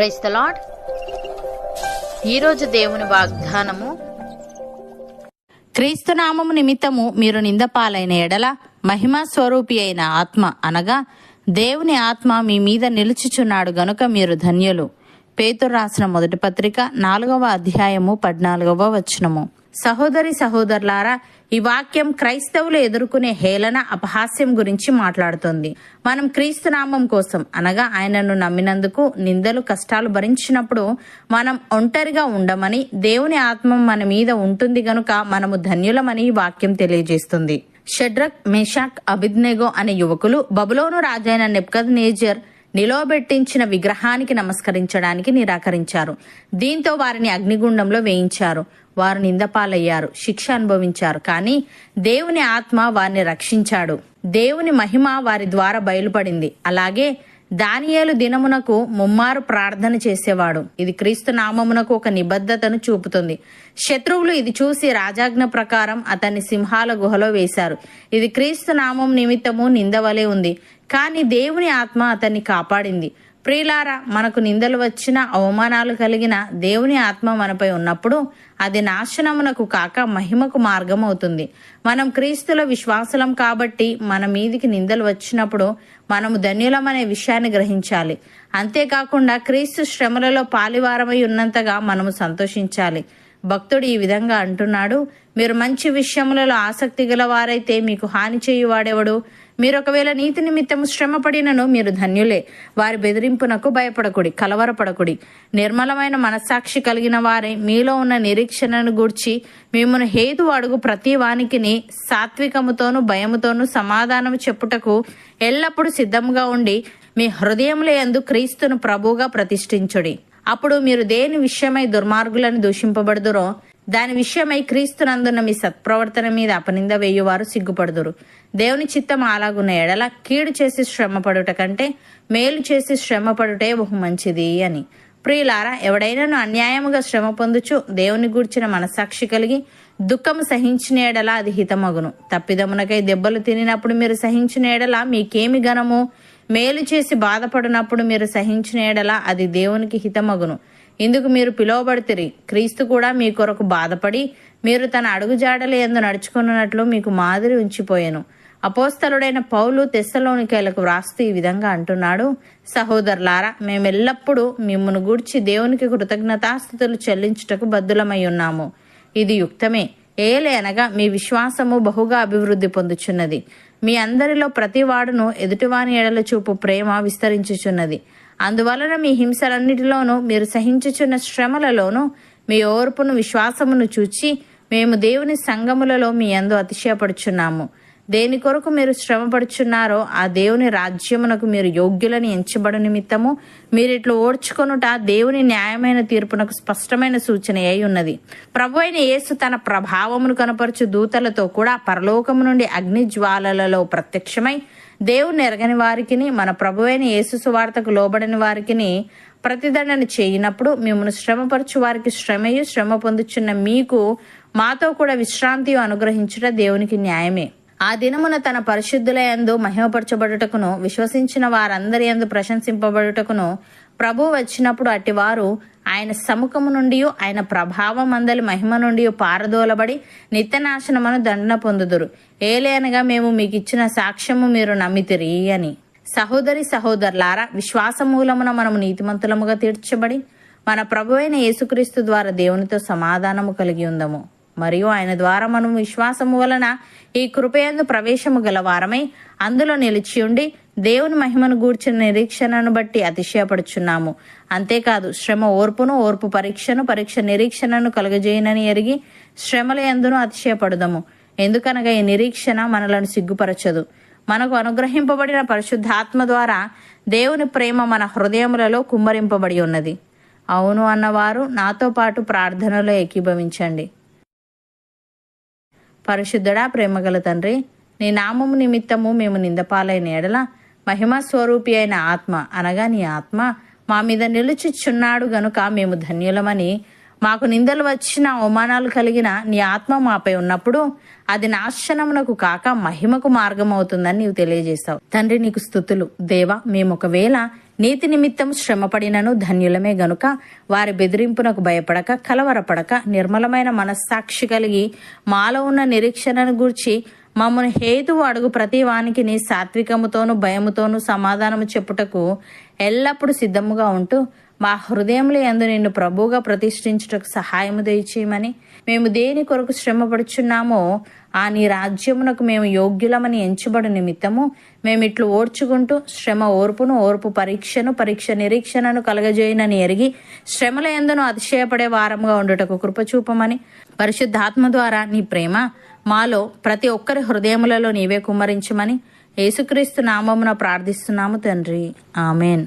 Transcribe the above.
Praise the lord. ఈరోజు దేవుని వాగ్దానము, క్రీస్తు నామము నిమిత్తము మీరు నిందపాలైన ఎడల మహిమా స్వరూపి అయిన ఆత్మ అనగా దేవుని ఆత్మ మీ మీద నిలుచుచున్నాడు గనుక మీరు ధన్యులు. పేతురు రాసిన మొదటి పత్రిక 4వ అధ్యాయము 14వ వచనము. సహోదరి సహోదరులారా, ఈ వాక్యం క్రైస్తవులు ఎదుర్కొనే హేళన అపహాస్యం గురించి మాట్లాడుతోంది. మనం క్రీస్తు నామం కోసం అనగా ఆయనను నమ్మినందుకు నిందలు కష్టాలు భరించినప్పుడు మనం ఒంటరిగా ఉండమని, దేవుని ఆత్మ మన మీద ఉంటుంది గనుక మనము ధన్యులమని ఈ వాక్యం తెలియజేస్తుంది. షడ్రక్, మేషాక్, అబేద్నెగో అనే యువకులు బబులోను రాజైన నెబుకద్నెజర్ నిలవబెట్టించిన విగ్రహానికి నమస్కరించడానికి నిరాకరించారు. దీంతో వారిని అగ్నిగుండంలో వేయించారు. వారు నిందపాలయ్యారు, శిక్ష అనుభవించారు. కానీ దేవుని ఆత్మ వారిని రక్షించాడు. దేవుని మహిమ వారి ద్వారా బయలుపడింది. అలాగే దానియేలు దినమునకు ముమ్మారు ప్రార్థన చేసేవాడు. ఇది క్రీస్తు నామమునకు ఒక నిబద్ధతను చూపుతుంది. శత్రువులు ఇది చూసి రాజాజ్ఞ ప్రకారం అతన్ని సింహాల గుహలో వేశారు. ఇది క్రీస్తు నామం నిమిత్తము నిందవలే ఉంది, కానీ దేవుని ఆత్మ అతన్ని కాపాడింది. ప్రియులారా, మనకు నిందలు వచ్చిన, అవమానాలు కలిగిన దేవుని ఆత్మ మనపై ఉన్నప్పుడు అది నాశనమునకు కాక మహిమకు మార్గం అవుతుంది. మనం క్రీస్తులో విశ్వాసులం కాబట్టి మన మీదికి నిందలు వచ్చినప్పుడు మనము ధన్యులమనే విషయాన్ని గ్రహించాలి. అంతేకాకుండా క్రీస్తు శ్రమలలో పాలివారమై ఉన్నంతగా మనము సంతోషించాలి. భక్తుడు ఈ విధంగా అంటున్నాడు, మీరు మంచి విషయములలో ఆసక్తి గల వారైతే మీకు హాని చేయువాడెవడు? మీరు ఒకవేళ నీతి నిమిత్తము శ్రమ పడినను మీరు ధన్యులే. వారి బెదిరింపునకు భయపడకుడి, కలవరపడకుడి. నిర్మలమైన మనస్సాక్షి కలిగిన వారే మీలో ఉన్న నిరీక్షణను గూర్చి మిమ్మును హేతు అడుగు ప్రతి వానికిని సాత్వికముతోను భయముతోను సమాధానము చెప్పుటకు ఎల్లప్పుడూ సిద్ధముగా ఉండి మీ హృదయముల యందు క్రీస్తును ప్రభువుగా ప్రతిష్ఠించుడి. అప్పుడు మీరు దేని విషయమై దుర్మార్గులను దూషింపబడుదురో దాని విషయమై క్రీస్తునందున్న మీ సత్ప్రవర్తన మీద అపనింద వేయువారు సిగ్గుపడుదురు. దేవుని చిత్తం అలాగున్న ఎడల కీడు చేసి శ్రమపడుట కంటే మేలు చేసి శ్రమపడుటే బహు మంచిది అని. ప్రియులారా, ఎవడైనాను అన్యాయముగా శ్రమ పొందుచు దేవుని గూర్చిన మనసాక్షి కలిగి దుఃఖము సహించిన ఎడల అది హితమగును. తప్పిదమునకై దెబ్బలు తినినప్పుడు మీరు సహించిన ఎడల మీకేమి గనము? మేలు చేసి బాధపడినప్పుడు మీరు సహించిన ఎడల అది దేవునికి హితమగును. ఇందుకు మీరు పిలువబడితిరి. క్రీస్తు కూడా మీ కొరకు బాధపడి మీరు తన అడుగుజాడల యందు నడుచుకున్నట్లు మీకు మాదిరి ఉంచిపోయెను. అపోస్తలుడైన పౌలు తెస్సలోనికైలకు వ్రాస్తూ ఈ విధంగా అంటున్నాడు, సహోదరులారా, మేమెల్లప్పుడూ మిమ్మును గూర్చి దేవునికి కృతజ్ఞతాస్తుతులు చెల్లించుటకు బద్దులమై ఉన్నాము. ఇది యుక్తమే. ఏలే అనగా మీ విశ్వాసము బహుగా అభివృద్ధి పొందుచున్నది. మీ అందరిలో ప్రతివాడును ఎదుటివాని ఎడల చూపు ప్రేమ విస్తరించుచున్నది. అందువలన మీ హింసలన్నిటిలోనూ మీరు సహించుచున్న శ్రమలలోనూ మీ ఓర్పును విశ్వాసమును చూచి మేము దేవుని సంఘములలో మీ యందు అతిశయపడుచున్నాము. దేని కొరకు మీరు శ్రమపడుచున్నారో ఆ దేవుని రాజ్యమునకు మీరు యోగ్యులని ఎంచబడు నిమిత్తము మీరిట్లు ఓర్చుకొనుట దేవుని న్యాయమైన తీర్పునకు స్పష్టమైన సూచన అయి ఉన్నది. ప్రభు అయిన యేసు తన ప్రభావమును కనపరచు దూతలతో కూడా పరలోకము నుండి అగ్ని జ్వాలలలో ప్రత్యక్షమై దేవుని ఎరగని వారికిని మన ప్రభు అయిన యేసు సువార్తకు లోబడని వారికిని ప్రతిదండన చేయనప్పుడు మిమ్మల్ని శ్రమపరచు వారికి శ్రమయు, శ్రమ పొందుచున్న మీకు మాతో కూడా విశ్రాంతి అనుగ్రహించుట దేవునికి న్యాయమే. ఆ దినమున తన పరిశుద్ధుల యందు మహిమపరచబడుటకును విశ్వసించిన వారందరి యందు ప్రశంసింపబడుటకును ప్రభు వచ్చినప్పుడు అట్టివారు ఆయన సముఖము నుండి ఆయన ప్రభావం అందలి మహిమ నుండి పారదోలబడి నిత్యనాశనమును దండన పొందుదురు. ఏలేనగా మేము మీకు ఇచ్చిన సాక్ష్యము మీరు నమ్మితిరి అని. సహోదరి సహోదరులారా, విశ్వాస మూలమున మనము నీతిమంతులముగా తీర్చబడి మన ప్రభు అయిన యేసుక్రీస్తు ద్వారా దేవునితో సమాధానము కలిగి ఉందము. మరియు ఆయన ద్వారా మనము విశ్వాసము వలన ఈ కృపయందు ప్రవేశము గలవారమై అందులో నిలిచి ఉండి దేవుని మహిమను గూర్చిన నిరీక్షణను బట్టి అతిశయపడుచున్నాము. అంతేకాదు, శ్రమ ఓర్పును, ఓర్పు పరీక్షను, పరీక్ష నిరీక్షణను కలుగజేయనని ఎరిగి శ్రమల యందును అతిశయపడుదము. ఎందుకనగా ఈ నిరీక్షణ మనలను సిగ్గుపరచదు. మనకు అనుగ్రహింపబడిన పరిశుద్ధాత్మ ద్వారా దేవుని ప్రేమ మన హృదయములలో కుమ్మరింపబడి ఉన్నది. అవును అన్నవారు నాతో పాటు ప్రార్థనలో ఏకీభవించండి. పరిశుద్ధుడా, ప్రేమగల తండ్రి, నీ నామము నిమిత్తము మేము నిందపాలైన ఎడల మహిమా స్వరూపి అయిన ఆత్మ అనగా నీ ఆత్మ మా మీద నిలుచుచున్నాడు గనుక మేము ధన్యులమని, మాకు నిందలు వచ్చిన, అవమానాలు కలిగిన నీ ఆత్మ మాపై ఉన్నప్పుడు అది నాశనమునకు కాక మహిమకు మార్గం అవుతుందని నీవు తెలియజేశావు. తండ్రి, నీకు స్తుతులు. దేవా, మేము ఒకవేళ నీతి నిమిత్తం శ్రమపడినను ధన్యులమే గనుక వారి బెదిరింపునకు భయపడక కలవరపడక నిర్మలమైన మనస్సాక్షి కలిగి మాలో ఉన్న నిరీక్షణను గూర్చి మమ్మను హేతువు అడుగు ప్రతి వానికి నీ సాత్వికముతోనూ భయముతోనూ సమాధానము చెప్పుటకు ఎల్లప్పుడూ సిద్ధముగా ఉంటూ మా హృదయముల యందు నిన్ను ప్రభువుగా ప్రతిష్ఠించుటకు సహాయము దయచేయమని, మేము దేని కొరకు శ్రమపడుచున్నామో ఆ నీ రాజ్యమునకు మేము యోగ్యులమని ఎంచబడు నిమిత్తము మేమిట్లు ఓర్చుకుంటూ శ్రమ ఓర్పును, ఓర్పు పరీక్షను, పరీక్ష నిరీక్షణను కలగజేయనని ఎరిగి శ్రమల యందును అతిశయపడే వారముగా ఉండుటకు కృపచూపమని, పరిశుద్ధాత్మ ద్వారా నీ ప్రేమ మాలో ప్రతి ఒక్కరి హృదయములలో నీవే కుమ్మరించమని యేసుక్రీస్తు నామమున ప్రార్థిస్తున్నాము తండ్రి. ఆమెన్.